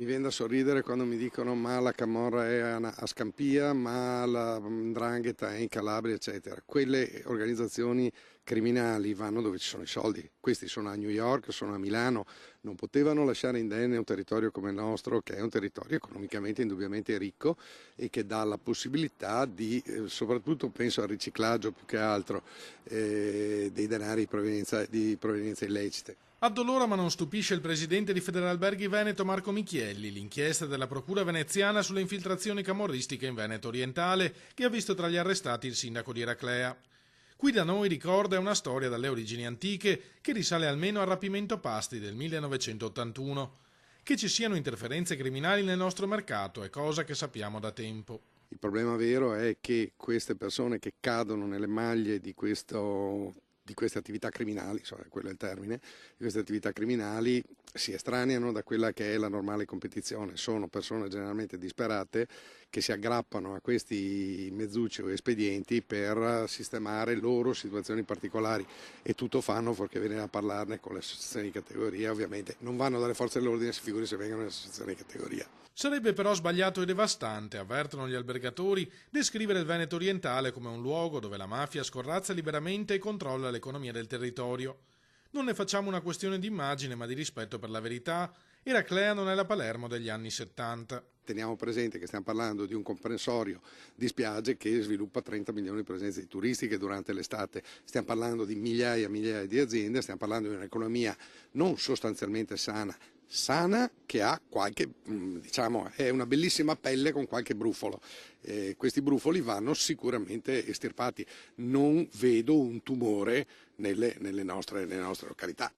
Mi viene da sorridere quando mi dicono ma la camorra è a Scampia, ma la 'ndrangheta è in Calabria, eccetera. Quelle organizzazioni criminali vanno dove ci sono i soldi. Questi sono a New York, sono a Milano, non potevano lasciare indenne un territorio come il nostro, che è un territorio economicamente indubbiamente ricco e che dà la possibilità di, soprattutto penso al riciclaggio più che altro, dei denari di provenienza illecite. Addolora ma non stupisce il presidente di Federalberghi Veneto Marco Michielli, l'inchiesta della procura veneziana sulle infiltrazioni camorristiche in Veneto orientale che ha visto tra gli arrestati il sindaco di Eraclea. Qui da noi ricorda una storia dalle origini antiche che risale almeno al rapimento Pasti del 1981. Che ci siano interferenze criminali nel nostro mercato è cosa che sappiamo da tempo. Il problema vero è che queste persone che cadono nelle maglie di queste attività criminali, quello è il termine, di queste attività criminali si estraneano da quella che è la normale competizione. Sono persone generalmente disperate che si aggrappano a questi mezzucci o espedienti per sistemare loro situazioni particolari e tutto fanno fuorché venire a parlarne con le associazioni di categoria. Ovviamente non vanno dalle forze dell'ordine, si figuri se vengono le associazioni di categoria. Sarebbe però sbagliato e devastante, avvertono gli albergatori, descrivere il Veneto orientale come un luogo dove la mafia scorrazza liberamente e controlla l'economia del territorio. Non ne facciamo una questione di immagine, ma di rispetto per la verità. Eraclea non è la Palermo degli anni 70. Teniamo presente che stiamo parlando di un comprensorio di spiagge che sviluppa 30 milioni di presenze turistiche durante l'estate, stiamo parlando di migliaia e migliaia di aziende, stiamo parlando di un'economia non sostanzialmente sana che ha qualche, diciamo, è una bellissima pelle con qualche brufolo. Questi brufoli vanno sicuramente estirpati. Non vedo un tumore nelle nostre località.